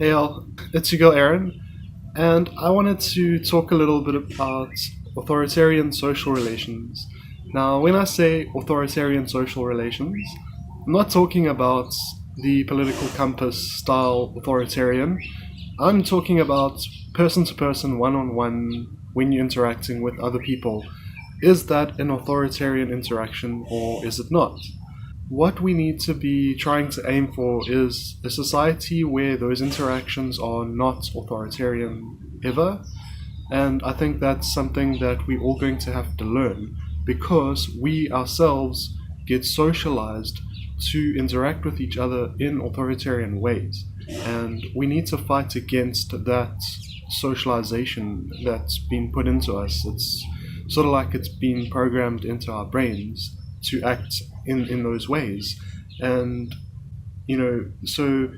Hey all, it's your girl Aaron, and I wanted to talk a little bit about authoritarian social relations. Now, when I say authoritarian social relations, I'm not talking about the political compass style authoritarian. I'm talking about person to person, one on one, when you're interacting with other people. Is that an authoritarian interaction or is it not? What we need to be trying to aim for is a society where those interactions are not authoritarian ever. And I think that's something that we're all going to have to learn because we ourselves get socialized to interact with each other in authoritarian ways. And we need to fight against that socialization that's been put into us. It's sort of like it's been programmed into our brains to act in those ways. And, so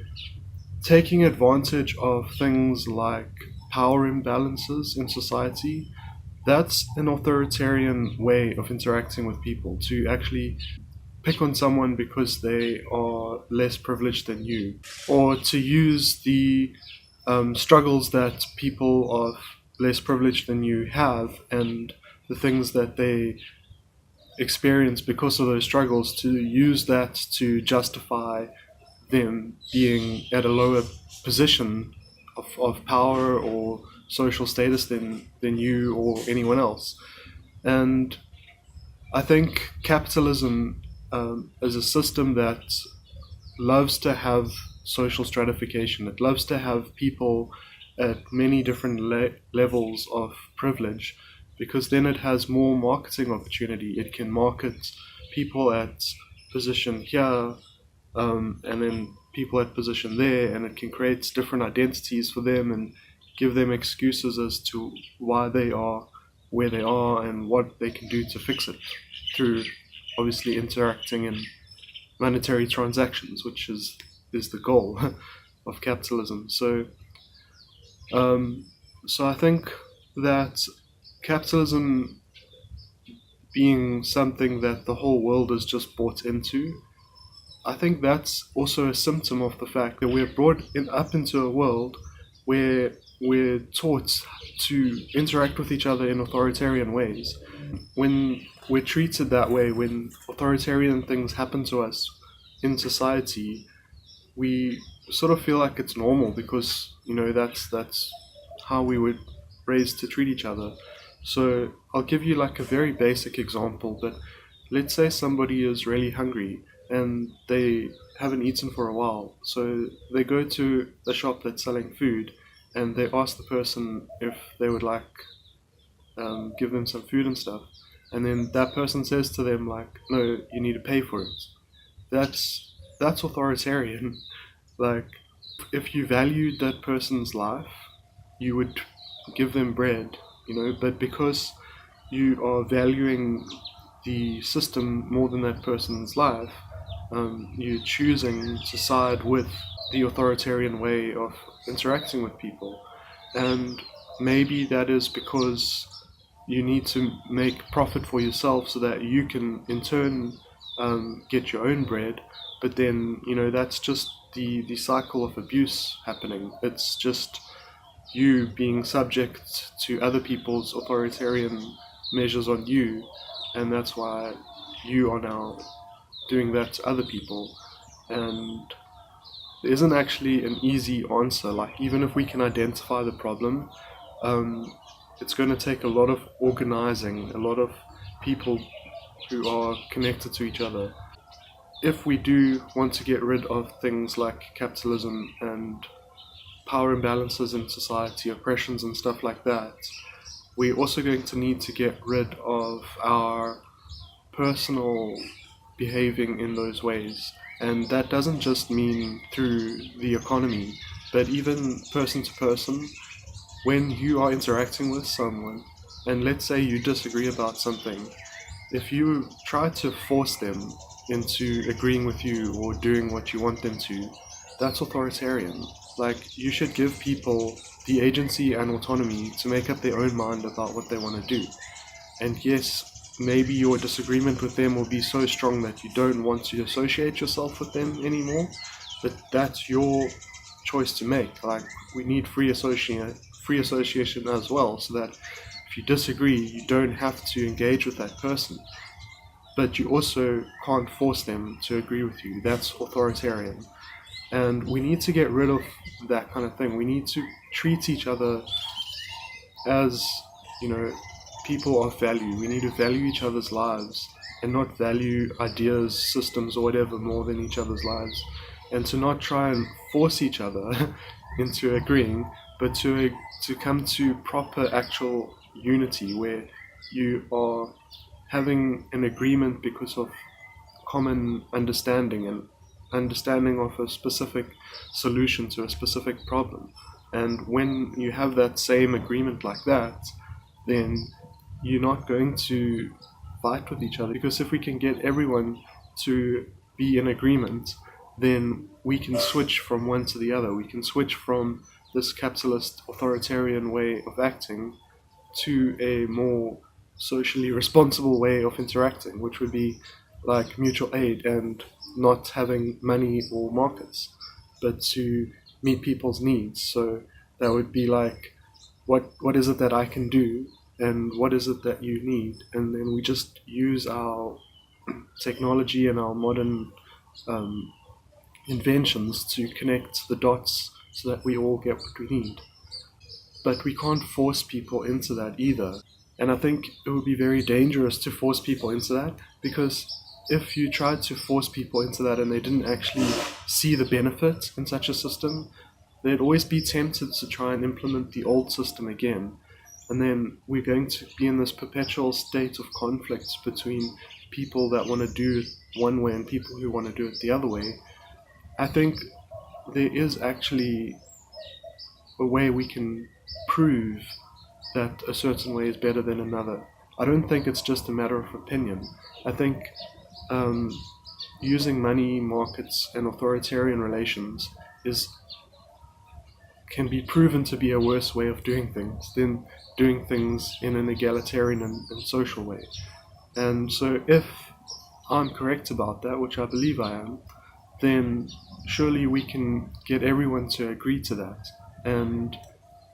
taking advantage of things like power imbalances in society, that's an authoritarian way of interacting with people, to actually pick on someone because they are less privileged than you, or to use the struggles that people of less privileged than you have and the things that they experience because of those struggles, to use that to justify them being at a lower position of power or social status than you or anyone else. And I think capitalism is a system that loves to have social stratification. It loves to have people at many different levels of privilege because then it has more marketing opportunity. It can market people at position here and then people at position there, and it can create different identities for them and give them excuses as to why they are where they are and what they can do to fix it through obviously interacting in monetary transactions, which is the goal of capitalism. So I think that capitalism being something that the whole world is just bought into, I think that's also a symptom of the fact that we're brought up into a world where we're taught to interact with each other in authoritarian ways. When we're treated that way, when authoritarian things happen to us in society, we sort of feel like it's normal because that's how we were raised to treat each other. So I'll give you like a very basic example, but let's say somebody is really hungry and they haven't eaten for a while. So they go to a shop that's selling food and they ask the person if they would like give them some food and stuff. And then that person says to them like, no, you need to pay for it. That's authoritarian. Like, if you valued that person's life, you would give them bread, but because you are valuing the system more than that person's life, you're choosing to side with the authoritarian way of interacting with people. And maybe that is because you need to make profit for yourself so that you can in turn get your own bread. But then, that's just the cycle of abuse happening. It's just you being subject to other people's authoritarian measures on you, and that's why you are now doing that to other people. And there isn't actually an easy answer. Like, even if we can identify the problem, it's going to take a lot of organizing, a lot of people who are connected to each other. If we do want to get rid of things like capitalism and power imbalances in society, oppressions and stuff like that, we're also going to need to get rid of our personal behaving in those ways. And that doesn't just mean through the economy, but even person to person. When you are interacting with someone, and let's say you disagree about something, if you try to force them into agreeing with you or doing what you want them to, that's authoritarian. Like, you should give people the agency and autonomy to make up their own mind about what they want to do. And yes, maybe your disagreement with them will be so strong that you don't want to associate yourself with them anymore, but that's your choice to make. Like, we need free association as well, so that if you disagree, you don't have to engage with that person. But you also can't force them to agree with you. That's authoritarian. And we need to get rid of that kind of thing. We need to treat each other as, people of value. We need to value each other's lives and not value ideas, systems, or whatever more than each other's lives. And to not try and force each other into agreeing, but to come to proper actual unity where you are having an agreement because of common understanding and understanding of a specific solution to a specific problem. And when you have that same agreement like that, then you're not going to fight with each other. Because if we can get everyone to be in agreement, then we can switch from one to the other. We can switch from this capitalist authoritarian way of acting to a more socially responsible way of interacting, which would be like mutual aid and not having money or markets, but to meet people's needs. So that would be like, what is it that I can do, and what is it that you need, and then we just use our technology and our modern inventions to connect the dots so that we all get what we need. But we can't force people into that either. And I think it would be very dangerous to force people into that, because if you tried to force people into that and they didn't actually see the benefit in such a system, they'd always be tempted to try and implement the old system again. And then we're going to be in this perpetual state of conflict between people that want to do it one way and people who want to do it the other way. I think there is actually a way we can prove that a certain way is better than another. I don't think it's just a matter of opinion. I think using money, markets, and authoritarian relations can be proven to be a worse way of doing things than doing things in an egalitarian and social way. And so if I'm correct about that, which I believe I am, then surely we can get everyone to agree to that. And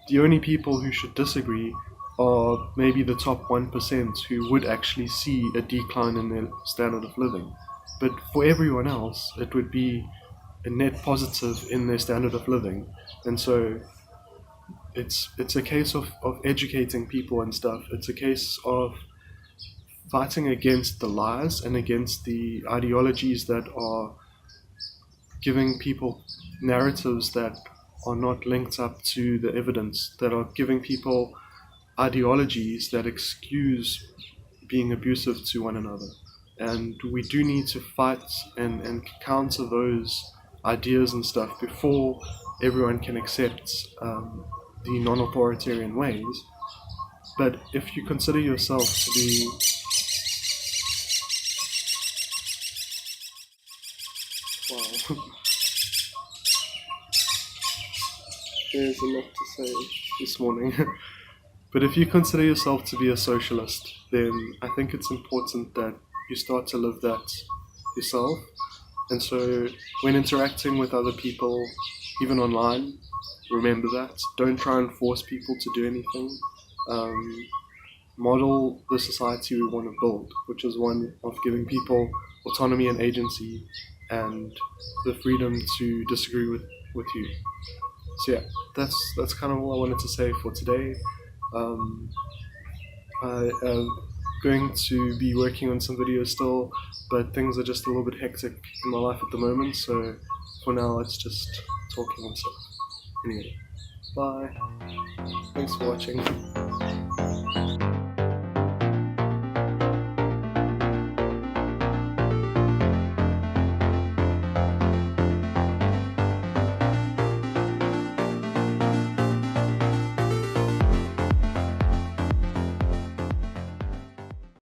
the only people who should disagree are maybe the top 1% who would actually see a decline in their standard of living. But for everyone else, it would be a net positive in their standard of living. And so it's a case of educating people and stuff. It's a case of fighting against the lies and against the ideologies that are giving people narratives that are not linked up to the evidence, that are giving people ideologies that excuse being abusive to one another. And we do need to fight and counter those ideas and stuff before everyone can accept the non-authoritarian ways. But if you consider yourself to be there's a lot to say this morning. But if you consider yourself to be a socialist, then I think it's important that you start to live that yourself. And so when interacting with other people, even online, remember that. Don't try and force people to do anything. Model the society we want to build, which is one of giving people autonomy and agency and the freedom to disagree with you. So yeah, that's kind of all I wanted to say for today. I am going to be working on some videos still, but things are just a little bit hectic in my life at the moment, so for now it's just talking and stuff. Anyway, bye. Thanks for watching.